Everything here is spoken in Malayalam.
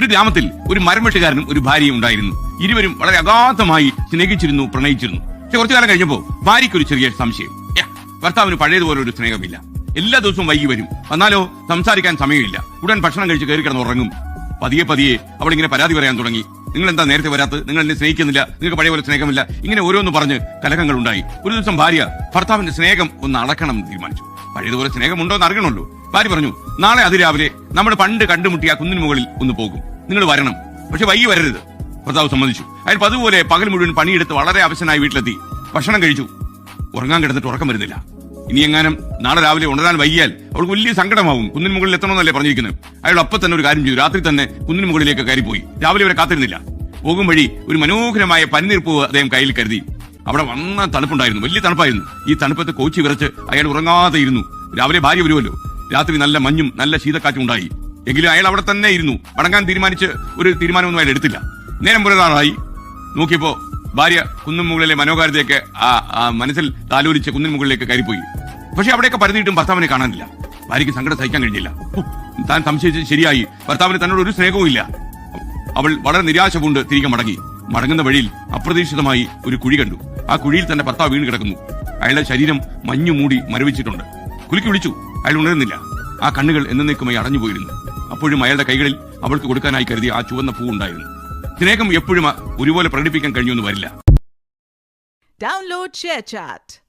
ഒരു ഗ്രാമത്തിൽ ഒരു മരംവെട്ടുകാരനും ഒരു ഭാര്യയും ഉണ്ടായിരുന്നു. ഇരുവരും വളരെ അഗാധമായി സ്നേഹിച്ചിരുന്നു, പ്രണയിച്ചിരുന്നു. പക്ഷെ കുറച്ചു കാലം കഴിഞ്ഞപ്പോൾ ഭാര്യയ്ക്ക് ഒരു ചെറിയ സംശയം. ഭർത്താവിന് പഴയതുപോലെ ഒരു സ്നേഹമില്ല. എല്ലാ ദിവസവും വൈകി വരും, വന്നാലോ സംസാരിക്കാൻ സമയമില്ല. ഉടൻ ഭക്ഷണം കഴിച്ച് കയറി കിടന്ന് ഉറങ്ങും. പതിയെ അവളിങ്ങനെ പരാതി പറയാൻ തുടങ്ങി. നിങ്ങൾ എന്താ നേരത്തെ വരാത്തത്? നിങ്ങൾ എന്നെ സ്നേഹിക്കുന്നില്ല, നിങ്ങൾക്ക് പഴയ പോലെ സ്നേഹമില്ല. ഇങ്ങനെ ഓരോന്ന് പറഞ്ഞ് കലഹങ്ങൾ ഉണ്ടായി. ഒരു ദിവസം ഭാര്യ ഭർത്താവിന്റെ സ്നേഹം ഒന്ന് അളക്കണം എന്ന് തീരുമാനിച്ചു. പഴയതുപോലെ സ്നേഹമുണ്ടോ എന്ന് അറിയണമല്ലോ. ഭാര്യ പറഞ്ഞു, നാളെ അതിരാവിലെ നമ്മൾ പണ്ട് കണ്ടുമുട്ടിയ ആ കുന്നിന് മുകളിൽ ഒന്ന് പോകും, നിങ്ങൾ വരണം, പക്ഷെ വൈകി വരരുത്. ഭർത്താവ് സമ്മതിച്ചു. അയാൾ പതുപോലെ പകൽ മുഴുവൻ പണിയെടുത്ത് വളരെ അവശനായി വീട്ടിലെത്തി. ഭക്ഷണം കഴിച്ചു. ഉറങ്ങാൻ കിടന്നിട്ട് ഉറക്കം വരുന്നില്ല. ഇനി എങ്ങാനും നാളെ രാവിലെ ഉണരാൻ വൈകിയാൽ അവൾക്ക് വലിയ സങ്കടമാവും. കുന്നിന് മുകളിൽ എത്തണമെന്നല്ലേ പറഞ്ഞിരിക്കുന്നത്. അയാൾ അപ്പം തന്നെ ഒരു കാര്യം ചെയ്തു. രാത്രി തന്നെ കുന്നിന് മുകളിലേക്ക് കയറിപ്പോയി. രാവിലെ വരെ കാത്തിരുന്നില്ല. പോകും വഴി ഒരു മനോഹരമായ പനിനീർപ്പൂവ് അദ്ദേഹം കയ്യിൽ കരുതി. അവിടെ വന്ന തണുപ്പുണ്ടായിരുന്നു, വലിയ തണുപ്പായിരുന്നു. ഈ തണുപ്പത്ത് കോച്ചി വിറച്ച് അയാൾ ഉറങ്ങാതെ ഇരുന്നു. രാവിലെ ഭാര്യ വരുമല്ലോ. രാത്രി നല്ല മഞ്ഞും നല്ല ശീതക്കാറ്റും ഉണ്ടായി. എങ്കിലും അയാൾ അവിടെ തന്നെ ഇരുന്നു. മടങ്ങാൻ തീരുമാനിച്ച് ഒരു തീരുമാനമൊന്നും അയാൾ എടുത്തില്ല. നേരം പുലരാറായി. നോക്കിയപ്പോ ഭാര്യ കുന്നിൻ മുകളിലെ മനോഹാരിതയൊക്കെ മനസ്സിൽ താലോലിച്ച് കുന്നിൻ മുകളിലേക്ക് കയറിപ്പോയി. പക്ഷെ അവിടെയൊക്കെ പരതിയിട്ടും ഭർത്താവിനെ കാണാനില്ല. ഭാര്യയ്ക്ക് സങ്കടം സഹിക്കാൻ കഴിഞ്ഞില്ല. താൻ സംശയിച്ചത് ശരിയായി. ഭർത്താവിന് തന്നോട് ഒരു സ്നേഹവും ഇല്ല. അവൾ വളരെ നിരാശ കൊണ്ട് തിരികെ മടങ്ങി. മടങ്ങുന്ന വഴിയിൽ അപ്രതീക്ഷിതമായി ഒരു കുഴി കണ്ടു. ആ കുഴിയിൽ തന്നെ ഭർത്താവ് വീണ് കിടക്കുന്നു. അയാളുടെ ശരീരം മഞ്ഞു മൂടി മരവിച്ചിട്ടുണ്ട്. കുലുക്കി വിളിച്ചു. അയാൾ ഉണരുന്നില്ല. ആ കണ്ണുകൾ എന്നേക്കുമായി അടഞ്ഞുപോയിരുന്നു. അപ്പോഴും അയാളുടെ കൈകളിൽ അവൾക്ക് കൊടുക്കാനായി കരുതിയ ആ ചുവന്ന പൂ ഉണ്ടായിരുന്നു. സ്നേഹം എപ്പോഴും ഒരുപോലെ പ്രകടിപ്പിക്കാൻ കഴിഞ്ഞൊന്നും വരില്ല. Download ShareChat.